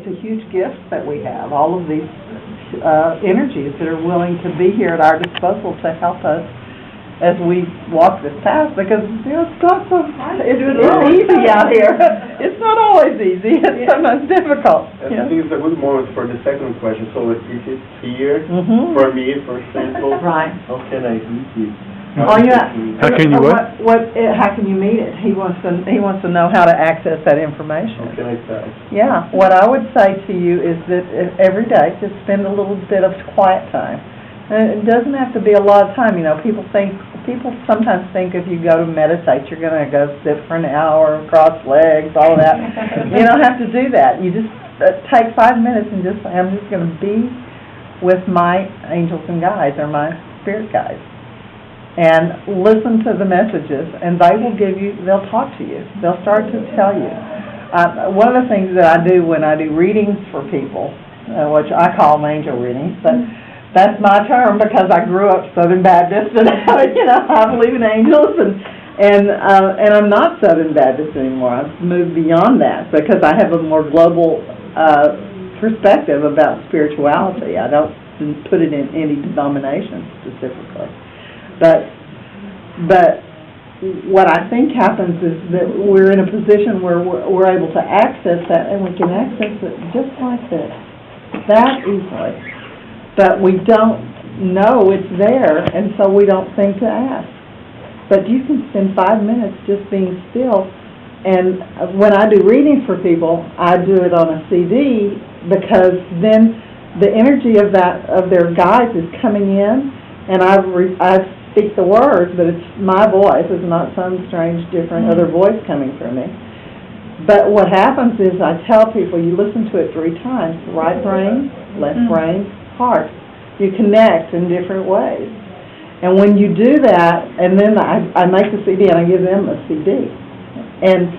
it's a huge gift that we have, all of these energies that are willing to be here at our disposal to help us as we walk this path, because it's not so easy out here. It's not always easy. It's sometimes difficult. I think it's a good moment for the second question. So if it's here, for me, for example, right. How can I meet you? How can you how can you meet it? He wants to know how to access that information. How can I start? Yeah. What I would say to you is that every day, just spend a little bit of quiet time. And it doesn't have to be a lot of time. You know, people sometimes think if you go to meditate, you're going to go sit for an hour, cross legs, all of that. You don't have to do that. You just take 5 minutes and just say, I'm just going to be with my angels and guides, or my spirit guides, and listen to the messages, and they'll talk to you. They'll start to tell you. One of the things that I do when I do readings for people, which I call them angel readings, but that's my term because I grew up Southern Baptist, and I believe in angels, and I'm not Southern Baptist anymore. I've moved beyond that because I have a more global perspective about spirituality. I don't put it in any denomination specifically, but what I think happens is that we're in a position where we're able to access that, and we can access it just like this, that easily. But we don't know it's there, and so we don't think to ask. But you can spend 5 minutes just being still, and when I do readings for people, I do it on a CD, because then the energy of their guides is coming in, and I speak the words, but it's my voice. It's not some strange, different other voice coming from me. But what happens is I tell people, you listen to it 3 times, right brain, left brain, heart. You connect in different ways. And when you do that, and then I make the CD and I give them a CD, and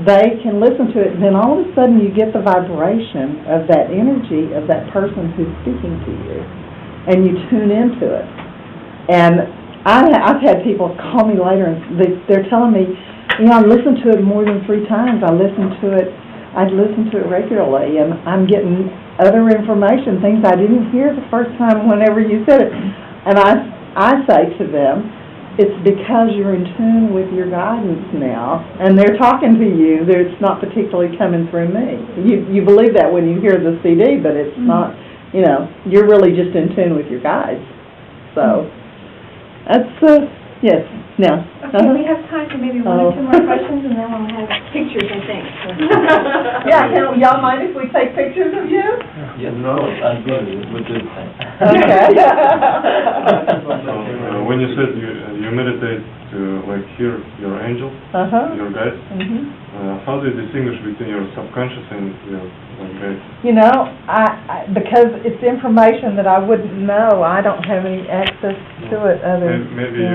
they can listen to it, and then all of a sudden you get the vibration of that energy of that person who's speaking to you, and you tune into it. And I've had people call me later, and they're telling me, I listen to it more than 3 times. I listen to it regularly, and I'm getting other information, things I didn't hear the first time whenever you said it. And I say to them, it's because you're in tune with your guidance now, and they're talking to you. It's not particularly coming through me. You believe that when you hear the CD, but it's not, you're really just in tune with your guides. So that's, yes, now. Okay, we have time for maybe 1 or 2 more questions, and then we'll have pictures, I think. Yeah, y'all mind if we take pictures of you? Yeah, no, I'm good. We're good. Okay. When you said you meditate to hear your angels, your guides, how do you distinguish between your subconscious and your guides? Because it's information that I wouldn't know. I don't have any access to it. Maybe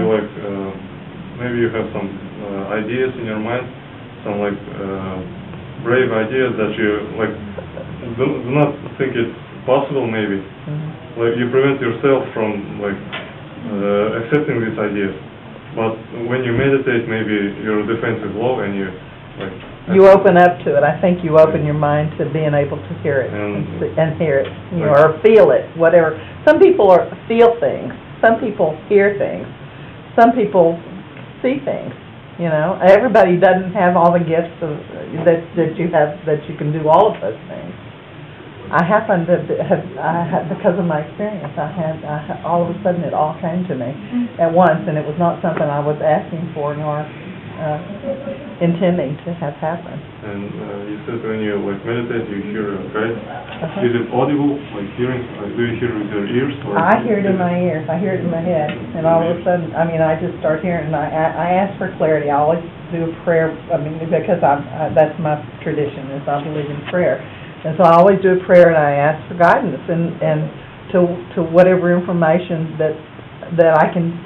maybe you have some ideas in your mind, some brave ideas that you do not think it's possible. Maybe you prevent yourself from accepting these ideas. But when you meditate, maybe your defense is low, and you open up to it. I think you open your mind to being able to hear it and hear it, or feel it, whatever. Some people feel things. Some people hear things. Some people see things. Everybody doesn't have all the gifts that you have, that you can do all of those things. I happen to have, because of my experience, all of a sudden it all came to me at once, and it was not something I was asking for nor intending to have happen. And you said when you meditate, you hear a guide. Is it audible, hearing? Do you hear with your ears? Or I hear it in my ears. I hear it in my head, and all of a sudden, I just start hearing. And I ask for clarity. I always do a prayer. Because that's my tradition. Is I believe in prayer. And so I always do a prayer, and I ask for guidance and to whatever information that I can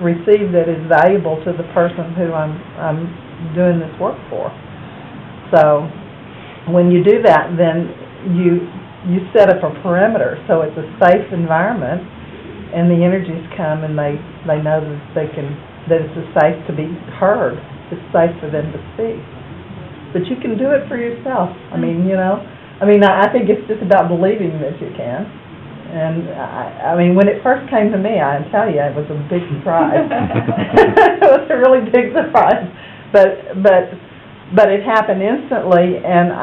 receive that is valuable to the person who I'm doing this work for. So when you do that, then you set up a perimeter, so it's a safe environment, and the energies come, and they know that it's safe to be heard. It's safe for them to speak. But you can do it for yourself. I mean, I think it's just about believing that you can. And I mean, when it first came to me, I tell you, it was a big surprise. It was a really big surprise. But it happened instantly, and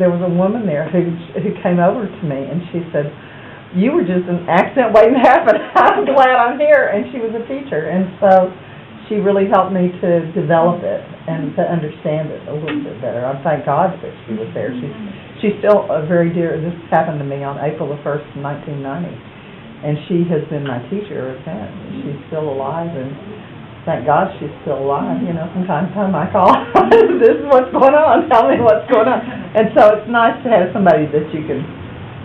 there was a woman there who came over to me, and she said, "You were just an accident waiting to happen. I'm glad I'm here." And she was a teacher, and so she really helped me to develop it and to understand it a little bit better. I thank God that she was there. She's still a very dear. This happened to me on April the 1st, 1990, and she has been my teacher ever since. She's still alive, and thank God she's still alive. You know, from time to time I call, "This is what's going on. Tell me what's going on." And so it's nice to have somebody that you can,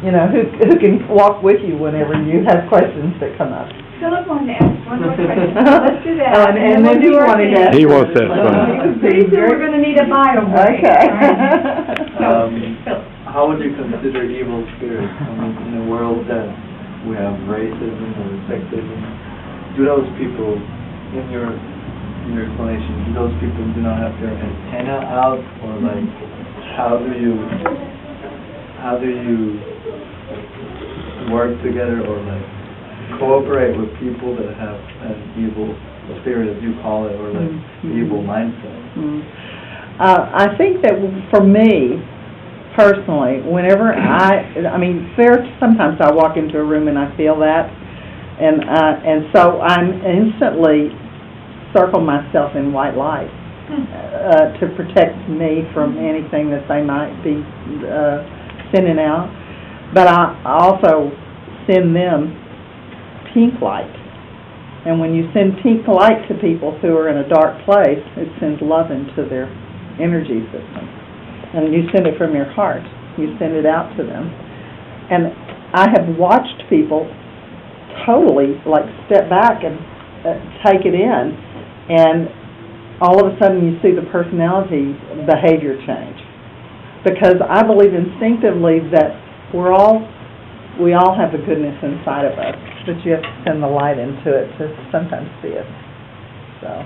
you know, who can walk with you whenever you have questions that come up. Philip wanted to ask one more question. Let's do that. And then he wanted to ask. He wants to ask one. Pretty soon we're going to need a bio break. Okay. How would you consider evil spirits? I mean, in a world that we have racism or sexism, do those people, in your explanation, do those people do not have their antenna out, or like, how do you work together, or like cooperate with people that have an evil spirit, as you call it, or like evil mindset? I think that for me, personally, whenever I mean, sometimes I walk into a room and I feel that, and so I'm instantly circle myself in white light to protect me from anything that they might be sending out. But I also send them pink light. And when you send pink light to people who are in a dark place, it sends love into their energy system. And you send it from your heart. You send it out to them. And I have watched people totally, like, step back and take it in, and all of a sudden you see the personality behavior change. Because I believe instinctively that we all have a goodness inside of us, but you have to send the light into it to sometimes see it. So,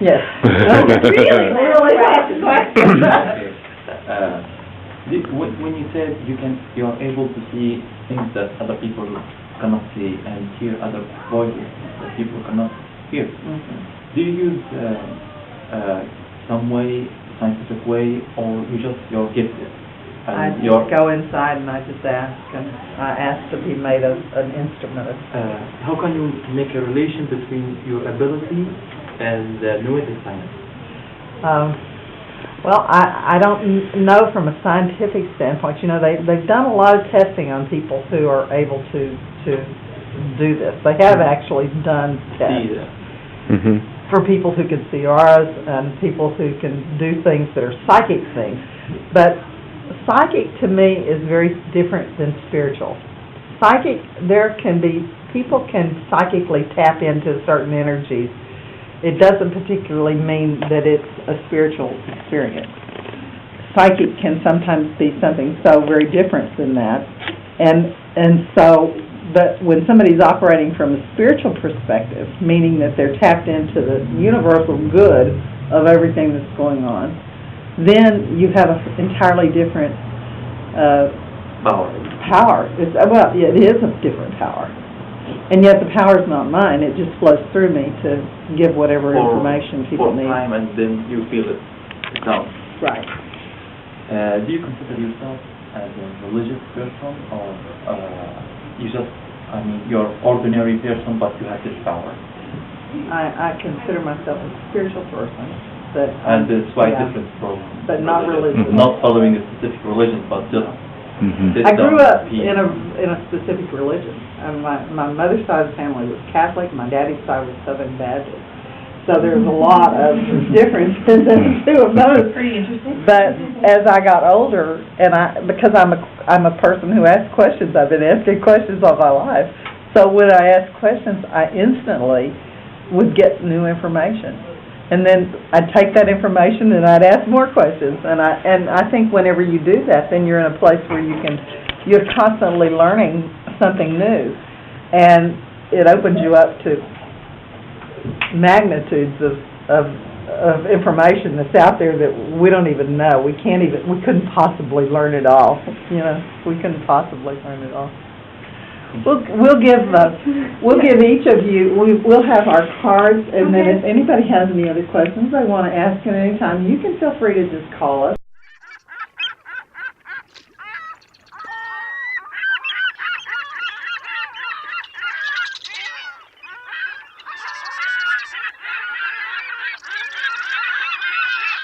yes. Really fast question. When you said you're able to see things that other people cannot see and hear other voices that people cannot hear, do you use some way, scientific way, or you're gifted? I just go inside and I just ask, and I ask to be made an instrument. How can you make a relation between your ability and Noetic science? Well, I don't know from a scientific standpoint. You know, they've done a lot of testing on people who are able to do this. They have actually done tests for people who can see auras and people who can do things that are psychic things. But psychic to me is very different than spiritual. Psychic, people can psychically tap into certain energies. It doesn't particularly mean that it's a spiritual experience. Psychic can sometimes be something so very different than that. And so, but when somebody's operating from a spiritual perspective, meaning that they're tapped into the universal good of everything that's going on, then you have an entirely different power. It is a different power. And yet the power is not mine. It just flows through me to give whatever information people need. For time, and then you feel it down. Right. Do you consider yourself as a religious person, or you're ordinary person, but you have this power? I consider myself a spiritual person. And it's quite different from but not religious. Not following a specific religion, but just I grew up in a specific religion. My mother's side of the family was Catholic. My daddy's side was Southern Baptist. So there's a lot of differences in the two of those. Pretty interesting. But as I got older, and because I'm a person who asks questions, I've been asking questions all my life. So when I ask questions, I instantly would get new information. And then I'd take that information and I'd ask more questions. And I think whenever you do that, then you're in a place where you're constantly learning something new. And it opens you up to magnitudes of of information that's out there that we don't even know. We couldn't possibly learn it all, you know, we couldn't possibly learn it all. We'll give each of you, we'll have our cards, and then if anybody has any other questions they want to ask at any time, you can feel free to just call us.